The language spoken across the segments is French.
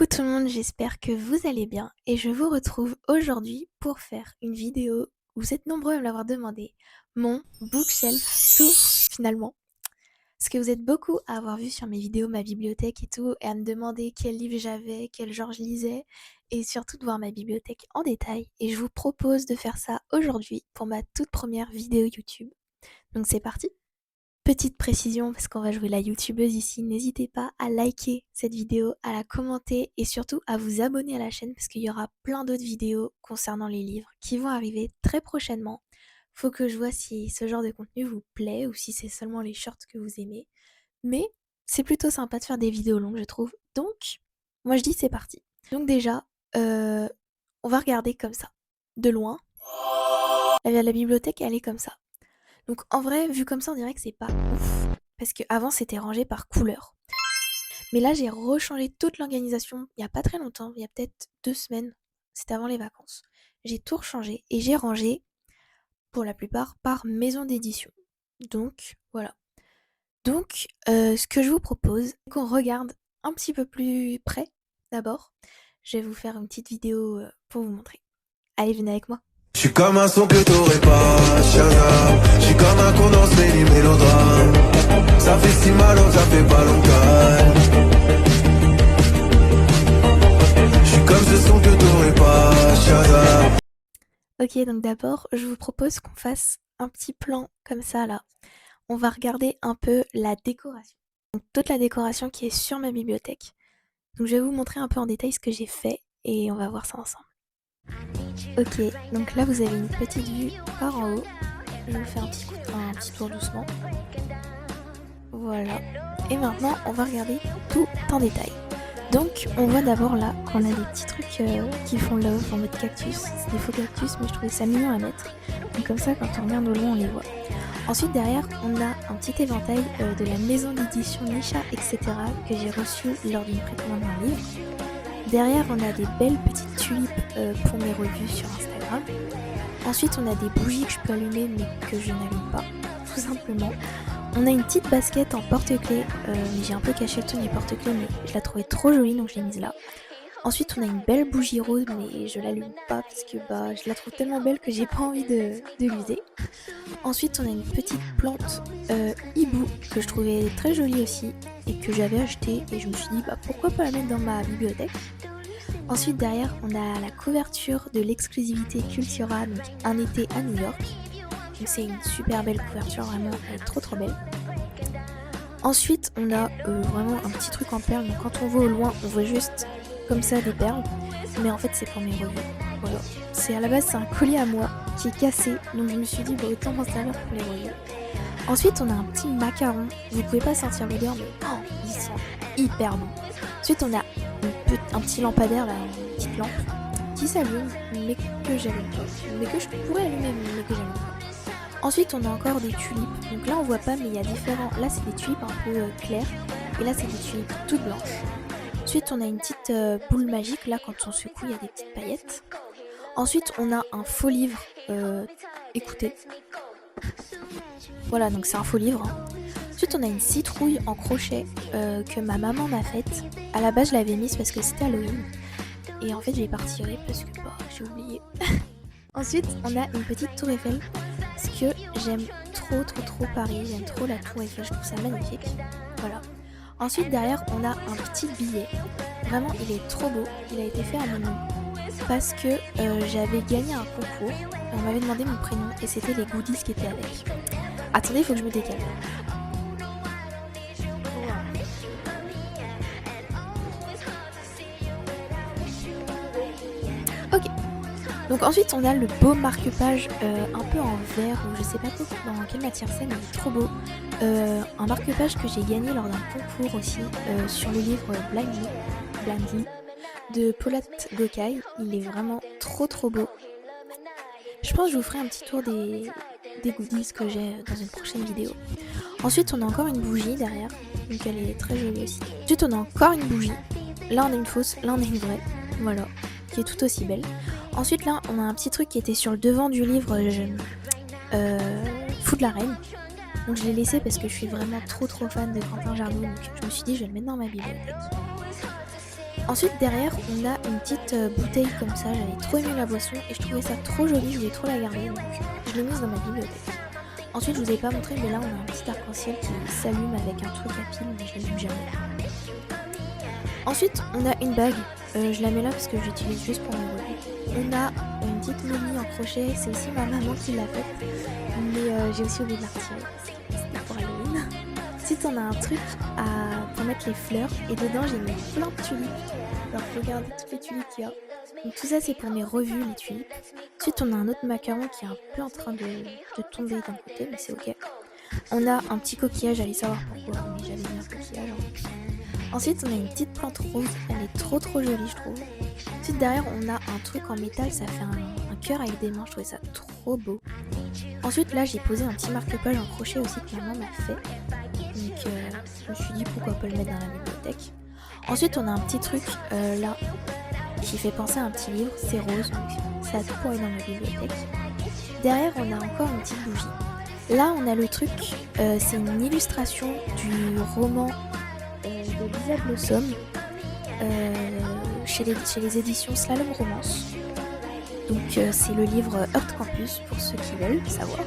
Coucou tout le monde, j'espère que vous allez bien et je vous retrouve aujourd'hui pour faire une vidéo, vous êtes nombreux à me l'avoir demandé, mon bookshelf tour finalement. Parce que vous êtes beaucoup à avoir vu sur mes vidéos ma bibliothèque et tout et à me demander quel livre j'avais, quel genre je lisais et surtout de voir ma bibliothèque en détail et je vous propose de faire ça aujourd'hui pour ma toute première vidéo YouTube. Donc c'est parti! Petite précision, parce qu'on va jouer la youtubeuse ici, n'hésitez pas à liker cette vidéo, à la commenter et surtout à vous abonner à la chaîne parce qu'il y aura plein d'autres vidéos concernant les livres qui vont arriver très prochainement. Faut que je vois si ce genre de contenu vous plaît ou si c'est seulement les shorts que vous aimez. Mais c'est plutôt sympa de faire des vidéos longues, je trouve. Donc, moi je dis c'est parti. Donc déjà, on va regarder comme ça. De loin, la bibliothèque elle est comme ça. Donc en vrai, vu comme ça, on dirait que c'est pas ouf. Parce qu'avant, c'était rangé par couleur. Mais là, j'ai rechangé toute l'organisation il y a pas très longtemps, il y a peut-être 2 semaines. C'était avant les vacances. J'ai tout rechangé et j'ai rangé, pour la plupart, par maison d'édition. Donc, voilà. Donc, ce que je vous propose, c'est qu'on regarde un petit peu plus près, d'abord. Je vais vous faire une petite vidéo pour vous montrer. Allez, venez avec moi. Je suis comme un son que t'aurais pas, Shazam. Je suis comme un condensé du mélodrame. Ça fait si mal, oh, ça fait pas longtemps. Je suis comme ce son que t'aurais pas, Shazam. Ok, donc d'abord, je vous propose qu'on fasse un petit plan comme ça, là. On va regarder un peu la décoration. Donc toute la décoration qui est sur ma bibliothèque. Donc je vais vous montrer un peu en détail ce que j'ai fait et on va voir ça ensemble. Ok, donc là vous avez une petite vue par en haut. Je vais vous faire un petit tour doucement. Voilà. Et maintenant on va regarder tout en détail. Donc on voit d'abord là qu'on a des petits trucs qui font love en mode cactus. C'est des faux cactus mais je trouvais ça mignon à mettre. Donc comme ça quand on regarde au loin on les voit. Ensuite derrière on a un petit éventail de la maison d'édition Nisha etc. que j'ai reçu lors d'une précommande d'un livre. Derrière on a des belles petites tulipes pour mes revues sur Instagram. Ensuite on a des bougies que je peux allumer mais que je n'allume pas, tout simplement. On a une petite basket en porte-clés, mais j'ai un peu caché le truc du porte-clés mais je la trouvais trop jolie donc je l'ai mise là. Ensuite on a une belle bougie rose mais je l'allume pas parce que je la trouve tellement belle que j'ai pas envie de l'user. Ensuite on a une petite plante hibou que je trouvais très jolie aussi et que j'avais achetée et je me suis dit pourquoi pas la mettre dans ma bibliothèque. Ensuite derrière on a la couverture de l'exclusivité Cultura, donc un été à New York. Donc c'est une super belle couverture, vraiment elle est trop belle. Ensuite on a vraiment un petit truc en perles, donc quand on voit au loin on voit juste comme ça des perles, mais en fait c'est pour mes revues. Voilà. À la base c'est un collier à moi qui est cassé, donc je me suis dit autant m'en servir pour les revues. Ensuite on a un petit macaron, vous pouvez pas sentir l'odeur mais il sent hyper bon. Ensuite on a un petit lampadaire là, une petite lampe qui s'allume mais que j'allume pas, mais que je pourrais allumer mais que j'allume pas. Ensuite on a encore des tulipes, donc là on voit pas mais il y a différents, là c'est des tulipes un peu claires et là c'est des tulipes toutes blanches. Ensuite on a une petite boule magique, là quand on secoue il y a des petites paillettes. Ensuite on a un faux livre, écoutez. Voilà donc c'est un faux livre. Ensuite on a une citrouille en crochet que ma maman m'a faite. À la base je l'avais mise parce que c'était Halloween. Et en fait je l'ai pas retirée parce que j'ai oublié. Ensuite on a une petite tour Eiffel. Parce que j'aime trop Paris, j'aime trop la tour Eiffel, je trouve ça magnifique. Voilà. Ensuite derrière on a un petit billet. Vraiment il est trop beau, il a été fait à mon nom. Parce que j'avais gagné un concours, on m'avait demandé mon prénom et c'était les goodies qui étaient avec. Attendez, il faut que je me décale. Ok. Donc ensuite on a le beau marque-page un peu en verre ou je sais pas trop dans quelle matière c'est mais il est trop beau. Un marque-page que j'ai gagné lors d'un concours aussi sur le livre Blindly de Paulette Gocaille. Il est vraiment trop beau. Je pense que je vous ferai un petit tour des goodies que j'ai dans une prochaine vidéo. Ensuite on a encore une bougie derrière, donc elle est très jolie aussi. Ensuite on a encore une bougie. Là on a une fausse, là on a une vraie. Voilà, qui est tout aussi belle. Ensuite là on a un petit truc qui était sur le devant du livre Fou de la Reine. Donc je l'ai laissé parce que je suis vraiment trop fan de Quentin Jardou. Donc je me suis dit je vais le mettre dans ma bibliothèque. Ensuite, derrière, on a une petite bouteille comme ça. J'avais trop aimé la boisson et je trouvais ça trop joli. Je voulais trop la garder, donc je l'ai mise dans ma bibliothèque. Ensuite, je vous ai pas montré, mais là, on a un petit arc-en-ciel qui s'allume avec un truc à pile, mais je l'allume jamais. Ensuite, on a une bague. Je la mets là parce que j'utilise juste pour mes revues. On a une petite momie en crochet. C'est aussi ma maman qui l'a faite, mais j'ai aussi oublié de la retirer. C'était pour Halloween. Ensuite, on a un truc pour mettre les fleurs et dedans, j'ai mis plein de tulipes. Alors, regardez toutes les tulipes qu'il y a. Donc, tout ça, c'est pour mes revues, les tulipes. Ensuite, on a un autre macaron qui est un peu en train de tomber d'un côté, mais c'est ok. On a un petit coquillage, allez savoir pourquoi, mais j'avais mis un coquillage. Ensuite, on a une petite plante rose, elle est trop jolie, je trouve. Ensuite, derrière, on a un truc en métal, ça fait un cœur avec des mains, je trouvais ça trop beau. Ensuite, là, j'ai posé un petit marque-page en crochet aussi que maman m'a fait. Donc, je me suis dit pourquoi pas le mettre dans la bibliothèque. Ensuite, on a un petit truc là qui fait penser à un petit livre, c'est rose, donc ça a tout pour être dans ma bibliothèque. Derrière, on a encore une petite bougie. Là, on a le truc, c'est une illustration du roman de Lisa Blossom chez les éditions Slalom Romance. Donc, c'est le livre Earth Campus pour ceux qui veulent savoir.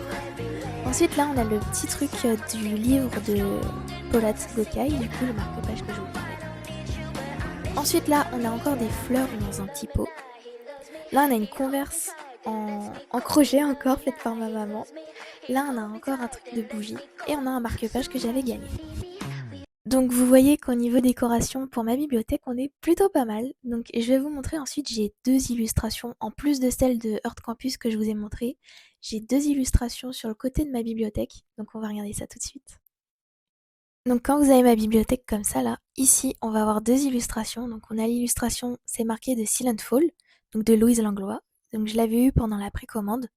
Ensuite, là, on a le petit truc du livre de Paulette Gokai, du coup, le marque-page que je vous parlais. Ensuite, là, on a encore des fleurs dans un petit pot. Là, on a une Converse en crochet encore, faite par ma maman. Là, on a encore un truc de bougie. Et on a un marque-page que j'avais gagné. Donc, vous voyez qu'au niveau décoration, pour ma bibliothèque, on est plutôt pas mal. Donc, je vais vous montrer ensuite, j'ai 2 illustrations. En plus de celle de Earth Campus que je vous ai montré, j'ai 2 illustrations sur le côté de ma bibliothèque. Donc, on va regarder ça tout de suite. Donc, quand vous avez ma bibliothèque comme ça, là, ici, on va avoir 2 illustrations. Donc, on a l'illustration, c'est marqué de Silent Fall, donc de Louise Langlois. Donc, je l'avais eu pendant la précommande.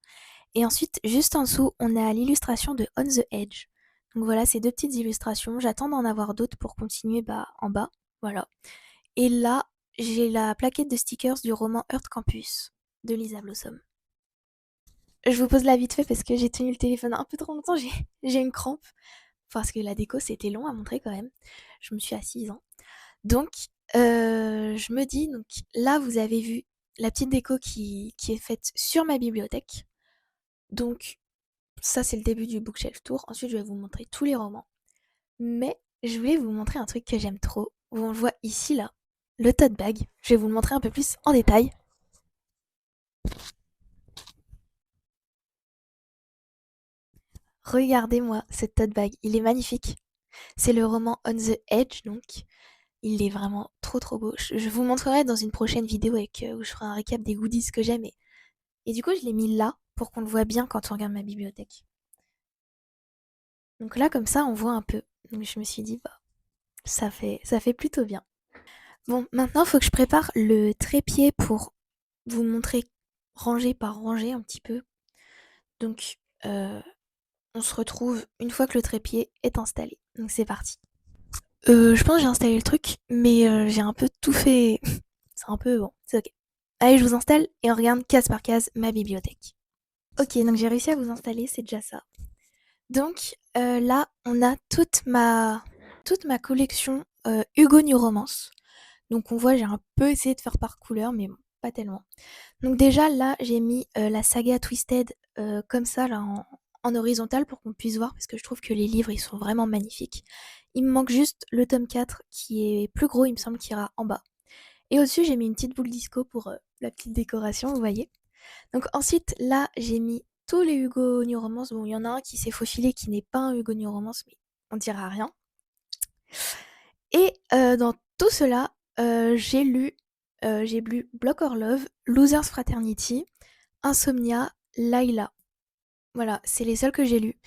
Et ensuite, juste en dessous, on a l'illustration de On the Edge. Donc voilà, ces 2 petites illustrations. J'attends d'en avoir d'autres pour continuer en bas. Voilà. Et là, j'ai la plaquette de stickers du roman Earth Campus de Lisa Blossom. Je vous pose là vite fait parce que j'ai tenu le téléphone un peu trop longtemps. J'ai une crampe. Parce que la déco, c'était long à montrer quand même. Je me suis assise. Donc, je me dis, donc là, vous avez vu la petite déco qui est faite sur ma bibliothèque. Donc, ça, c'est le début du bookshelf tour. Ensuite, je vais vous montrer tous les romans. Mais je voulais vous montrer un truc que j'aime trop. Où on le voit ici, là, le tote bag. Je vais vous le montrer un peu plus en détail. Regardez-moi ce tote bag, il est magnifique. C'est le roman On the Edge, donc. Il est vraiment trop beau. Je vous montrerai dans une prochaine vidéo où je ferai un récap des goodies que j'aime. Et du coup, je l'ai mis là pour qu'on le voit bien quand on regarde ma bibliothèque. Donc là, comme ça, on voit un peu. Donc je me suis dit, bah, ça fait plutôt bien. Bon, maintenant, il faut que je prépare le trépied pour vous montrer rangée par rangée un petit peu. Donc, on se retrouve une fois que le trépied est installé. Donc c'est parti. Je pense que j'ai installé le truc, mais j'ai un peu tout fait. C'est un peu bon, c'est ok. Allez, je vous installe et on regarde case par case ma bibliothèque. Ok, donc j'ai réussi à vous installer, c'est déjà ça. Donc là, on a toute ma collection Hugo New Romance. Donc on voit, j'ai un peu essayé de faire par couleur, mais bon, pas tellement. Donc déjà là, j'ai mis la saga Twisted comme ça là en horizontal pour qu'on puisse voir parce que je trouve que les livres ils sont vraiment magnifiques. Il me manque juste le tome 4 qui est plus gros, il me semble qu'il ira en bas. Et au-dessus, j'ai mis une petite boule disco pour la petite décoration, vous voyez. Donc ensuite, là, j'ai mis tous les Hugo New Romance. Bon, il y en a un qui s'est faufilé qui n'est pas un Hugo New Romance, mais on dira rien. Et dans tout cela, j'ai lu Block or Love, Losers Fraternity, Insomnia, Layla. Voilà, c'est les seuls que j'ai lus.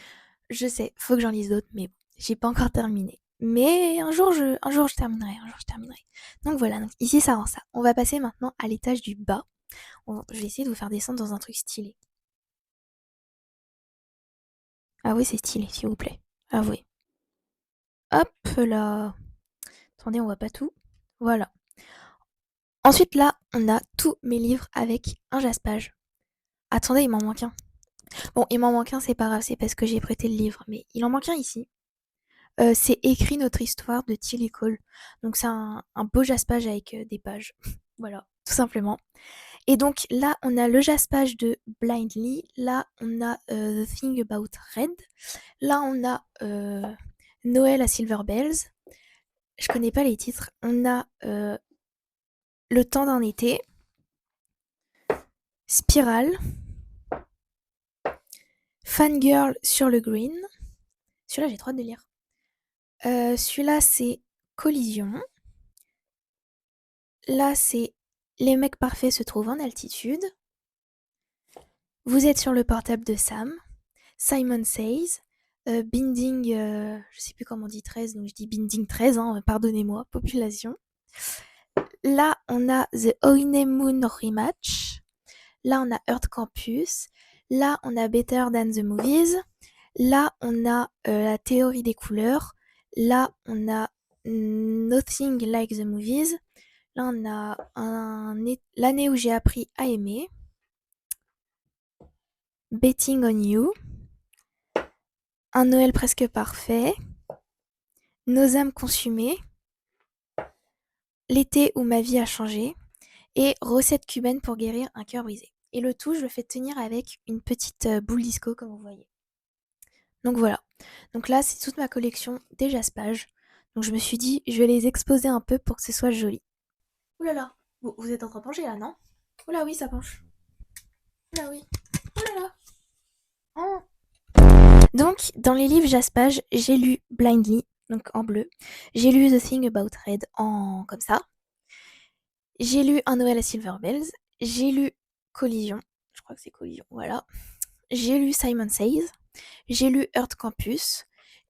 Je sais, faut que j'en lise d'autres, mais bon, j'ai pas encore terminé. Mais un jour je terminerai, Donc voilà, donc ici ça rend ça. On va passer maintenant à l'étage du bas. Je vais essayer de vous faire descendre dans un truc stylé. Ah oui, c'est stylé, s'il vous plaît. Ah oui. Hop là. Attendez, on voit pas tout. Voilà. Ensuite là, on a tous mes livres avec un jaspage. Attendez, il m'en manque un. Bon, il m'en manque un, c'est pas grave, c'est parce que j'ai prêté le livre. Mais il en manque un ici. C'est Écrit notre histoire de Tilly Cole. Donc c'est un beau jaspage avec des pages. Voilà, tout simplement. Et donc là, on a le jaspage de Blindly. Là, on a The Thing About Red. Là, on a Noël à Silver Bells. Je connais pas les titres. On a Le temps d'un été. Spirale. Fangirl sur le Green. Celui-là, j'ai trop hâte de lire. Celui-là, c'est Collision. Là, c'est Les mecs parfaits se trouvent en altitude. Vous êtes sur le portable de Sam. Simon Says. Binding, je sais plus comment on dit 13, donc je dis Binding 13, hein, pardonnez-moi, population. Là, on a The Honeymoon Rematch. Là, on a Earth Campus. Là, on a Better Than the Movies. Là, on a La théorie des couleurs. Là, on a Nothing Like the Movies. Là, on a L'année où j'ai appris à aimer. Betting on You. Un Noël presque parfait. Nos âmes consumées. L'été où ma vie a changé. Et recette cubaine pour guérir un cœur brisé. Et le tout, je le fais tenir avec une petite boule disco, comme vous voyez. Donc voilà. Donc là, c'est toute ma collection des jaspages. Donc je me suis dit, je vais les exposer un peu pour que ce soit joli. Ouh là là, vous êtes en train de pencher là, non? Ouh là oui, ça penche. Ouh là oui. Ouh là là. Oh. Donc, dans les livres jaspage, j'ai lu Blindly, donc en bleu. J'ai lu The Thing About Red en comme ça. J'ai lu Un Noël à Silver Bells. J'ai lu Collision. Je crois que c'est Collision, voilà. J'ai lu Simon Says. J'ai lu Earth Campus.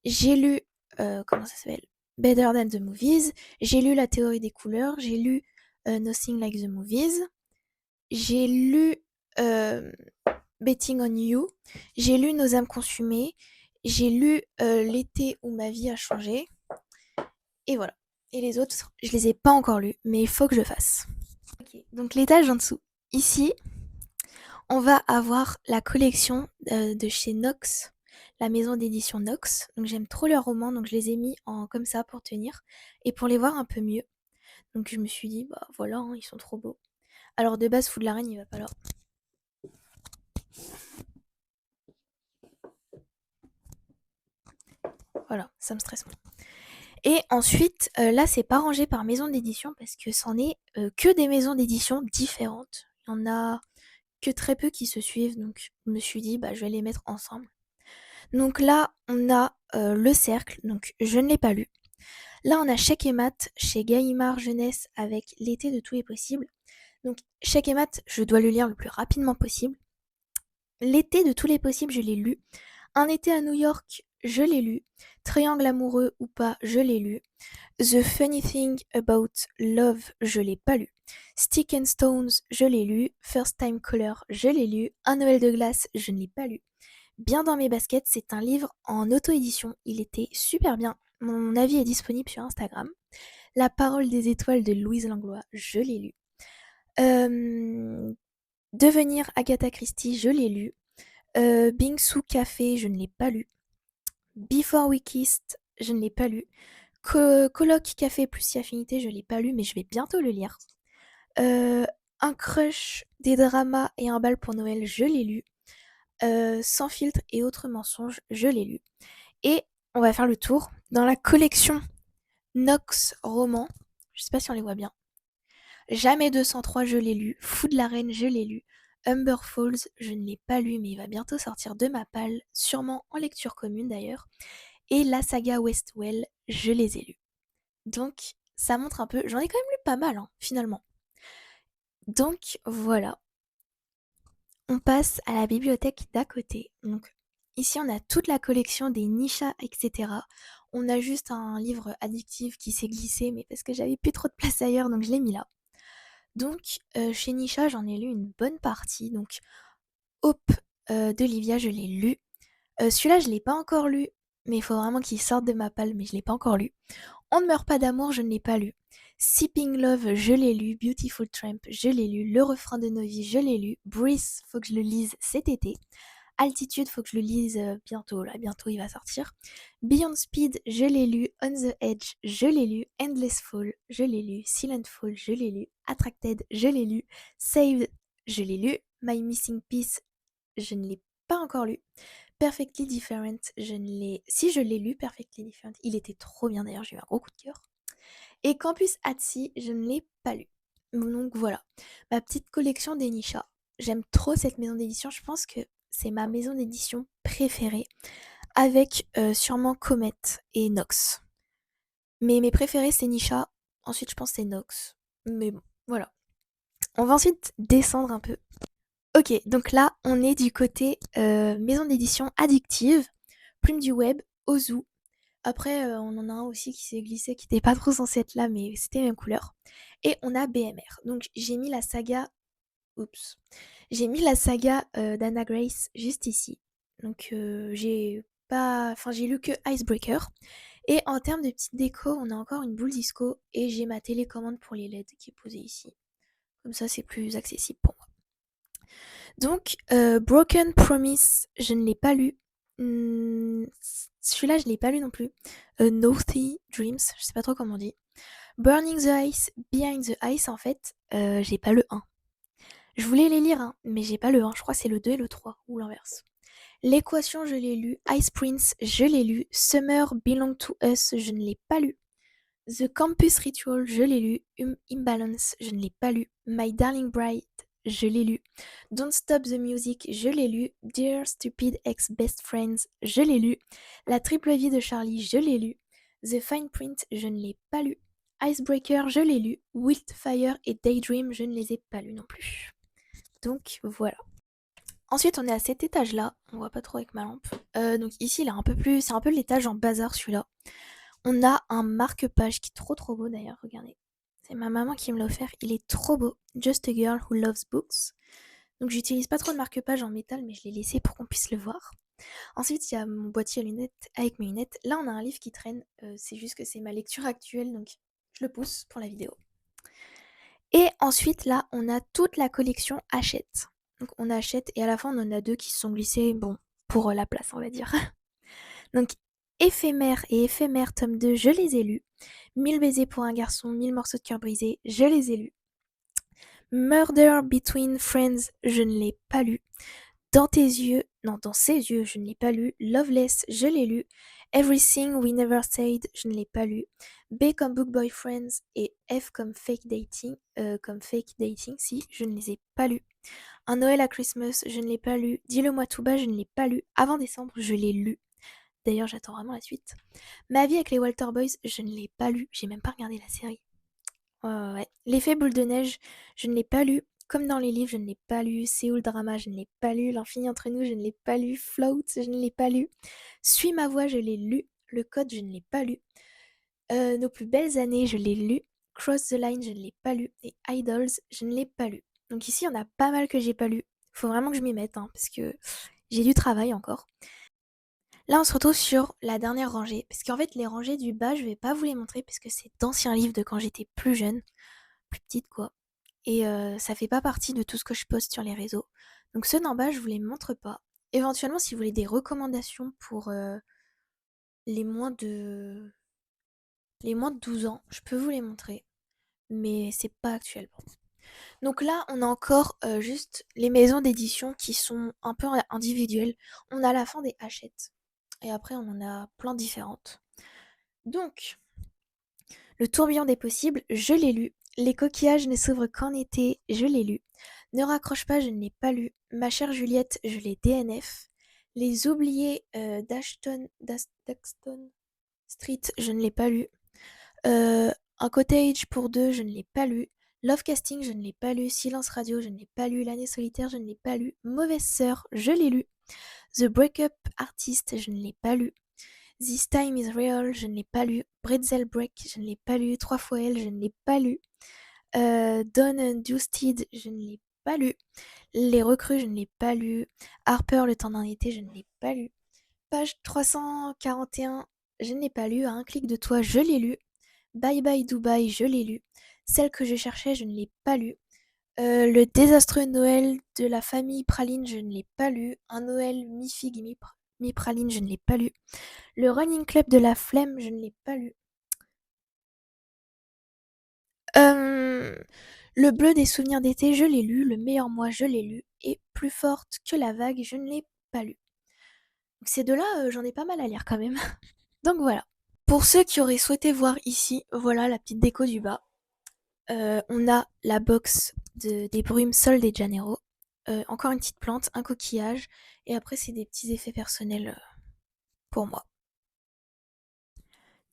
J'ai lu, comment ça s'appelle? Better Than the Movies. J'ai lu La théorie des couleurs. J'ai lu Nothing Like the Movies. J'ai lu Betting on You. J'ai lu Nos âmes consumées. J'ai lu L'été où ma vie a changé. Et voilà. Et les autres, je les ai pas encore lus, mais il faut que je le fasse. Ok, donc l'étage en dessous. Ici, on va avoir la collection de chez Nox, la maison d'édition Nox. Donc j'aime trop leurs romans, donc je les ai mis en comme ça pour tenir et pour les voir un peu mieux. Donc je me suis dit, bah voilà, hein, ils sont trop beaux. Alors de base, Fou de la Reine, il va pas là. Voilà, ça me stresse moins. Et ensuite, là, c'est pas rangé par maison d'édition parce que c'en est que des maisons d'édition différentes. Il y en a que très peu qui se suivent, donc je me suis dit, bah je vais les mettre ensemble. Donc là, on a Le Cercle, donc je ne l'ai pas lu. Là, on a Chèque et Mat chez Gallimard Jeunesse avec L'été de tout est possible. Donc Chèque et Mat, je dois le lire le plus rapidement possible. L'été de tous les possibles, je l'ai lu. Un été à New York, je l'ai lu. Triangle amoureux ou pas, je l'ai lu. The Funny Thing About Love, je l'ai pas lu. Stick and Stones, je l'ai lu. First Time Color, je l'ai lu. Un Noël de glace, je ne l'ai pas lu. Bien dans mes baskets, c'est un livre en auto-édition. Il était super bien. Mon avis est disponible sur Instagram. La parole des étoiles de Louise Langlois, je l'ai lu. Devenir Agatha Christie, je l'ai lu. Bingsu Café, je ne l'ai pas lu. Before We Kissed, je ne l'ai pas lu. Colloque Café plus si affinité, je ne l'ai pas lu, mais je vais bientôt le lire. Un crush, des dramas et un bal pour Noël, je l'ai lu. Sans filtre et autres mensonges, je l'ai lu. Et on va faire le tour dans la collection Nox Romans. Je sais pas si on les voit bien. Jamais 203, je l'ai lu. Fou de la Reine, je l'ai lu. Humber Falls, je ne l'ai pas lu, mais il va bientôt sortir de ma palle, sûrement en lecture commune d'ailleurs. Et la saga Westwell, je les ai lus. Donc, ça montre un peu. J'en ai quand même lu pas mal, hein, finalement. Donc, voilà. On passe à la bibliothèque d'à côté. Donc, ici, on a toute la collection des Nisha, etc. On a juste un livre addictif qui s'est glissé, mais parce que j'avais plus trop de place ailleurs, donc je l'ai mis là. Donc, chez Nisha, j'en ai lu une bonne partie. Donc, Hope d'Olivia, je l'ai lu. Celui-là, je l'ai pas encore lu, mais il faut vraiment qu'il sorte de ma palle, mais je l'ai pas encore lu. On ne meurt pas d'amour, je ne l'ai pas lu. Sipping Love, je l'ai lu. Beautiful Tramp, je l'ai lu. Le refrain de nos vies, je l'ai lu. Breathe, faut que je le lise cet été. Altitude, faut que je le lise bientôt, là, bientôt il va sortir. Beyond Speed, je l'ai lu. On the Edge, je l'ai lu. Endless Fall, je l'ai lu. Silent Fall, je l'ai lu. Attracted, je l'ai lu. Saved, je l'ai lu. My Missing Piece, je ne l'ai pas encore lu. Perfectly Different, je ne l'ai... Si, je l'ai lu, Perfectly Different. Il était trop bien d'ailleurs, j'ai eu un gros coup de cœur. Et Campus Hatsi, je ne l'ai pas lu. Donc voilà, ma petite collection d'Enisha. J'aime trop cette maison d'édition, je pense que c'est ma maison d'édition préférée, avec sûrement Comet et Nox. Mais mes préférés, c'est Nisha, ensuite je pense que c'est Nox. Mais bon, voilà. On va ensuite descendre un peu. Ok, donc là, on est du côté maison d'édition addictive, Plume du Web, Ozu. Après, on en a un aussi qui s'est glissé, qui n'était pas trop censé être là, mais c'était les mêmes couleurs. Et on a BMR. Donc j'ai mis la saga... Oups. J'ai mis la saga d'Anna Grace juste ici. Donc j'ai pas... Enfin, j'ai lu que Icebreaker. Et en termes de petite déco, on a encore une boule disco. Et j'ai ma télécommande pour les LED qui est posée ici. Comme ça, c'est plus accessible pour moi. Donc, Broken Promise, je ne l'ai pas lu. Celui-là, je l'ai pas lu non plus. Naughty Dreams, je sais pas trop comment on dit. Burning the Ice, Behind the Ice, en fait, j'ai pas le 1. Je voulais les lire, hein, mais j'ai pas le 1. Je crois que c'est le 2 et le 3, ou l'inverse. L'équation, je l'ai lu. Ice Prince, je l'ai lu. Summer Belong to Us, je ne l'ai pas lu. The Campus Ritual, je l'ai lu. Imbalance, je ne l'ai pas lu. My Darling Bride, je l'ai lu. Don't Stop the Music, je l'ai lu. Dear Stupid Ex-Best Friends, je l'ai lu. La Triple Vie de Charlie, je l'ai lu. The Fine Print, je ne l'ai pas lu. Icebreaker, je l'ai lu. Wildfire et Daydream, je ne les ai pas lus non plus. Donc voilà. Ensuite, on est à cet étage-là. On voit pas trop avec ma lampe. Donc ici, il est un peu plus... C'est un peu l'étage en bazar, celui-là. On a un marque-page qui est trop beau d'ailleurs, regardez. C'est ma maman qui me l'a offert, il est trop beau. Just a Girl Who Loves Books. Donc j'utilise pas trop de marque-page en métal, mais je l'ai laissé pour qu'on puisse le voir. Ensuite, il y a mon boîtier à lunettes avec mes lunettes. Là, on a un livre qui traîne, c'est juste que c'est ma lecture actuelle, donc je le pousse pour la vidéo. Et ensuite, là, on a toute la collection Hachette. Donc on achète, et à la fin, on en a 2 qui se sont glissés, bon, pour la place, on va dire. Donc Éphémère et Éphémère tome 2, je les ai lus. 1000 baisers pour un garçon, 1000 morceaux de cœur brisé, je les ai lus. Murder Between Friends, je ne l'ai pas lu. Dans ses yeux, je ne l'ai pas lu. Loveless, je l'ai lu. Everything We Never Said, je ne l'ai pas lu. B comme Book Boyfriends et F comme Fake Dating, si, je ne les ai pas lus. Un Noël à Christmas, je ne l'ai pas lu. Dis-le-moi tout bas, je ne l'ai pas lu. Avant décembre, je l'ai lu. D'ailleurs, j'attends vraiment la suite. Ma vie avec les Walter Boys, je ne l'ai pas lu. J'ai même pas regardé la série. Ouais. L'effet boule de neige, je ne l'ai pas lu. Comme dans les livres, je ne l'ai pas lu. Séoul Drama, je ne l'ai pas lu. L'infini entre nous, je ne l'ai pas lu. Float, je ne l'ai pas lu. Suis ma voix, je l'ai lu. Le code, je ne l'ai pas lu. Nos plus belles années, je l'ai lu. Cross the Line, je ne l'ai pas lu. Et Idols, je ne l'ai pas lu. Donc ici, il y en a pas mal que j'ai pas lu. Faut vraiment que je m'y mette, hein, parce que j'ai du travail encore. Là, on se retrouve sur la dernière rangée, parce qu'en fait, les rangées du bas, je vais pas vous les montrer, parce que c'est d'anciens livres de quand j'étais plus jeune, plus petite quoi. Et ça fait pas partie de tout ce que je poste sur les réseaux. Donc ceux d'en bas, je vous les montre pas. Éventuellement, si vous voulez des recommandations pour les moins de 12 ans, je peux vous les montrer, mais c'est pas actuellement. Donc là, on a encore juste les maisons d'édition qui sont un peu individuelles. On a la fin des Hachette. Et après, on en a plein différentes. Donc, Le tourbillon des possibles, je l'ai lu. Les coquillages ne s'ouvrent qu'en été, je l'ai lu. Ne raccroche pas, je ne l'ai pas lu. Ma chère Juliette, je l'ai DNF. Les oubliés d'Axton Street, je ne l'ai pas lu. Un cottage pour deux, je ne l'ai pas lu. Love Casting, je ne l'ai pas lu. Silence Radio, je ne l'ai pas lu. L'année solitaire, je ne l'ai pas lu. Mauvaise sœur, je l'ai lu. The Breakup Artist, je ne l'ai pas lu. This Time is Real, je ne l'ai pas lu. Bretzel Break, je ne l'ai pas lu. 3 fois elle, je ne l'ai pas lu. Dawn and Dusted, je ne l'ai pas lu. Les recrues, je ne l'ai pas lu. Harper, le temps d'un été, je ne l'ai pas lu. Page 341, je ne l'ai pas lu. À un clic de toi, je l'ai lu. Bye Bye Dubaï, je l'ai lu. Celle que je cherchais, je ne l'ai pas lu. Le désastreux Noël de la famille Praline, je ne l'ai pas lu. Un Noël mi-figue, mi-praline, je ne l'ai pas lu. Le Running Club de la flemme, je ne l'ai pas lu. Le bleu des souvenirs d'été, je l'ai lu. Le meilleur mois, je l'ai lu. Et plus forte que la vague, je ne l'ai pas lu. Donc ces deux-là, j'en ai pas mal à lire quand même. Donc voilà. Pour ceux qui auraient souhaité voir ici, voilà la petite déco du bas. On a la box des brumes Sol de Janeiro. Encore une petite plante, un coquillage. Et après, c'est des petits effets personnels pour moi.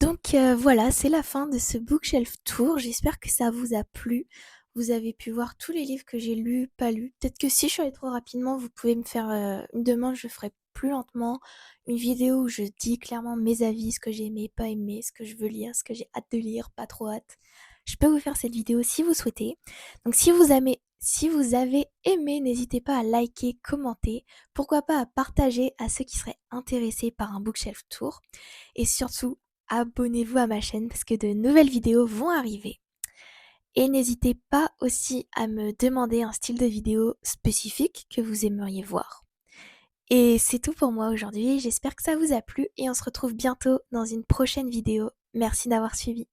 Donc voilà, c'est la fin de ce bookshelf tour. J'espère que ça vous a plu. Vous avez pu voir tous les livres que j'ai lus, pas lus. Peut-être que si je suis allée trop rapidement, vous pouvez me faire une demande, je ferai plus lentement. Une vidéo où je dis clairement mes avis, ce que j'ai aimé, pas aimé, ce que je veux lire, ce que j'ai hâte de lire, pas trop hâte. Je peux vous faire cette vidéo si vous souhaitez. Donc si vous avez aimé, n'hésitez pas à liker, commenter. Pourquoi pas à partager à ceux qui seraient intéressés par un bookshelf tour. Et surtout, abonnez-vous à ma chaîne parce que de nouvelles vidéos vont arriver. Et n'hésitez pas aussi à me demander un style de vidéo spécifique que vous aimeriez voir. Et c'est tout pour moi aujourd'hui, j'espère que ça vous a plu et on se retrouve bientôt dans une prochaine vidéo. Merci d'avoir suivi.